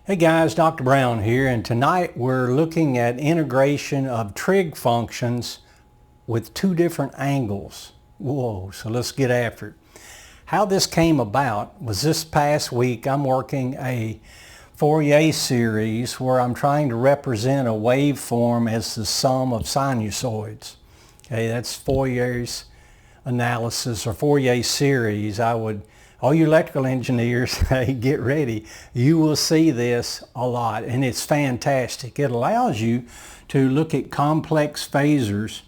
Hey guys, Dr. Brown here, and tonight we're looking at integration of trig functions with two different angles. Whoa, so let's get after it. How this came about was this past week I'm working a Fourier series where I'm trying to represent a waveform as the sum of sinusoids. Okay, that's Fourier's analysis or Fourier series. All you electrical engineers, hey, get ready. You will see this a lot, and it's fantastic. It allows you to look at complex phasors,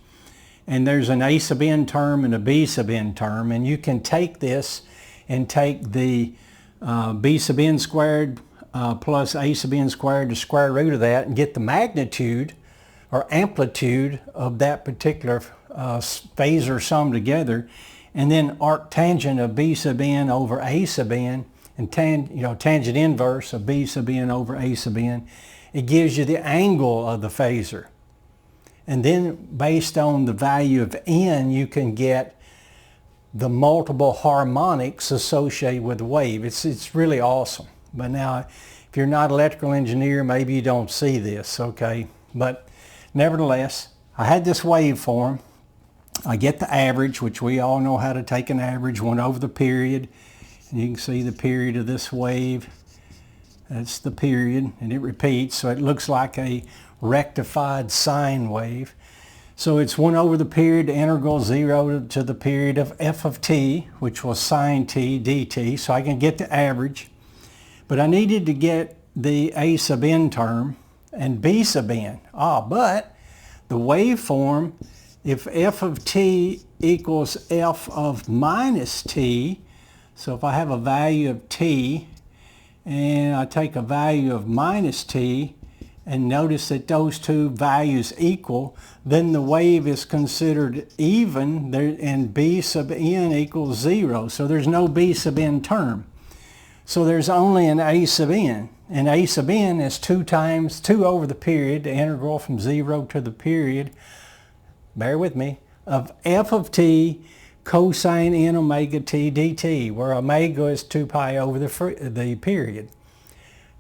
and there's an A sub n term and a B sub n term, and you can take this and take the B sub n squared plus A sub n squared, the square root of that, and get the magnitude or amplitude of that particular phasor sum together, and then arctangent of B sub n over A sub n, and tangent inverse of B sub n over A sub n. It gives you the angle of the phasor. And then based on the value of n, you can get the multiple harmonics associated with the wave. It's really awesome. But now, if you're not an electrical engineer, maybe you don't see this, okay? But nevertheless, I had this waveform. I get the average, which we all know how to take an average, 1 over the period. And you can see the period of this wave. That's the period, and it repeats, so it looks like a rectified sine wave. So it's 1 over the period, the integral 0 to the period of f of t, which was sine t dt, so I can get the average. But I needed to get the A sub n term and B sub n. But the waveform, if f of t equals f of minus t, so if I have a value of t and I take a value of minus t and notice that those two values equal, then the wave is considered even and B sub n equals 0. So there's no B sub n term. So there's only an A sub n. And A sub n is 2 over the period, the integral from 0 to the period, bear with me, of f of t cosine n omega t dt, where omega is 2 pi over the period.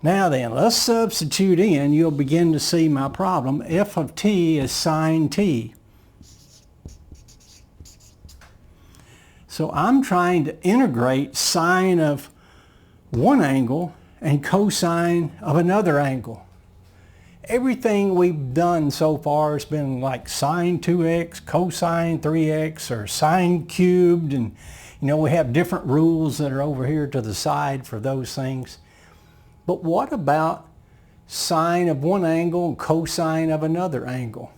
Now then, let's substitute in. You'll begin to see my problem. F of t is sine t. So I'm trying to integrate sine of one angle and cosine of another angle. Everything we've done so far has been like sine 2x, cosine 3x, or sine cubed, and we have different rules that are over here to the side for those things. But what about sine of one angle and cosine of another angle?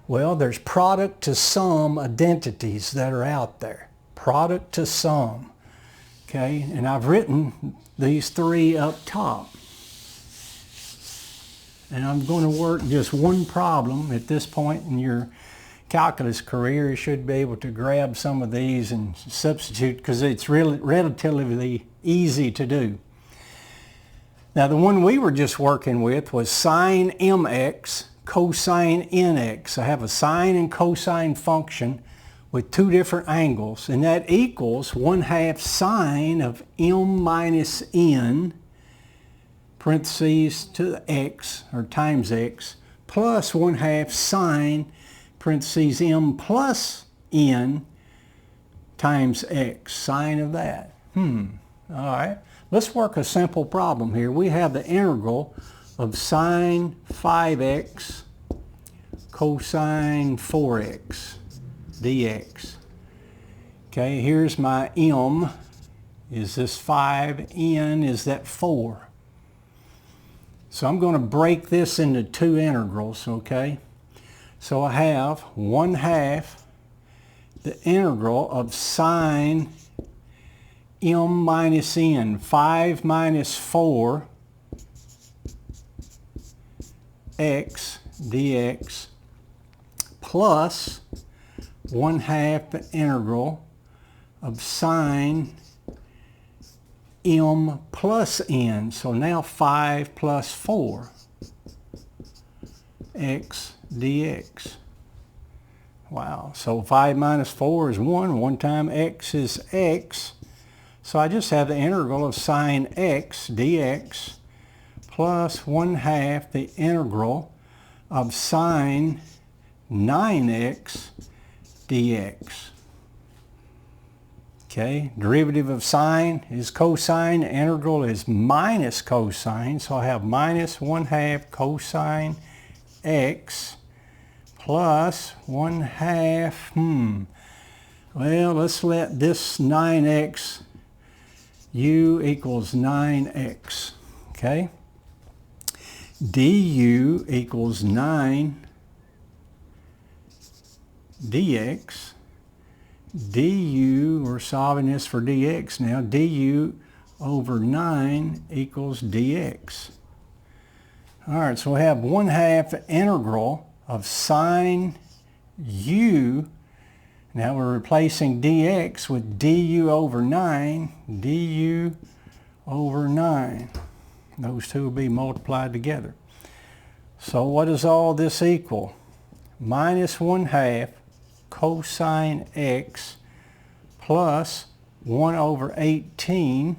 Well, there's product to sum identities that are out there. Product to sum. Okay, and I've written these 3 up top. And I'm going to work just one problem at this point in your calculus career. You should be able to grab some of these and substitute, because it's really relatively easy to do. Now the one we were just working with was sine mx cosine nx. I have a sine and cosine function with 2 different angles, and that equals 1/2 sine of m minus n parentheses to the x, or times x, plus 1/2 sine parentheses m plus n times x, sine of that. All right, let's work a simple problem here. We have the integral of sine 5x cosine 4x dx. Okay, here's my m. Is this 5? N is that 4. So I'm going to break this into 2 integrals, okay? So I have 1/2 the integral of sine m minus n, 5 minus 4 x dx, plus 1/2 the integral of sine m plus n. So now 5 plus 4 x dx. Wow. So 5 minus 4 is 1. 1 times x is x. So I just have the integral of sine x dx plus 1/2 the integral of sine 9x dx. Okay, derivative of sine is cosine, the integral is minus cosine, so I have minus 1/2 cosine x plus 1/2, well, let's let this 9x u equals 9x, okay? du equals 9 dx. du, we're solving this for dx now, du over 9 equals dx. All right, so we have 1/2 integral of sine u. Now we're replacing dx with du over 9, du over 9. Those two will be multiplied together. So what does all this equal? Minus 1/2 cosine x plus 1 over 18.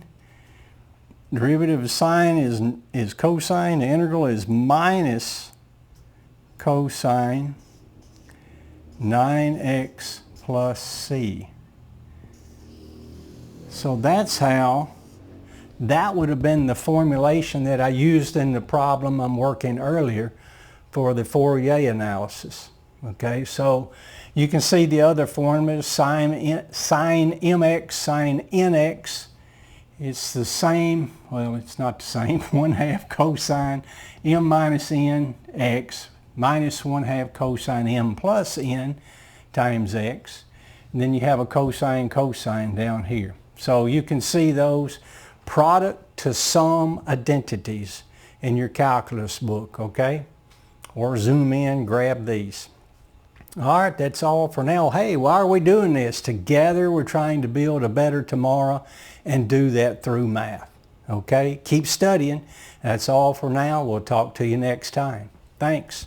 Derivative of sine is cosine. The integral is minus cosine 9x plus c. So that's how that would have been the formulation that I used in the problem I'm working earlier for the Fourier analysis. Okay, so you can see the other formulas, sine mx, sine nx. It's the same, well, it's not the same, 1/2 cosine m minus n x minus 1/2 cosine m plus n times x. And then you have a cosine down here. So you can see those product to sum identities in your calculus book, okay? Or zoom in, grab these. All right, that's all for now. Hey, why are we doing this? Together we're trying to build a better tomorrow and do that through math. Okay, keep studying. That's all for now. We'll talk to you next time. Thanks.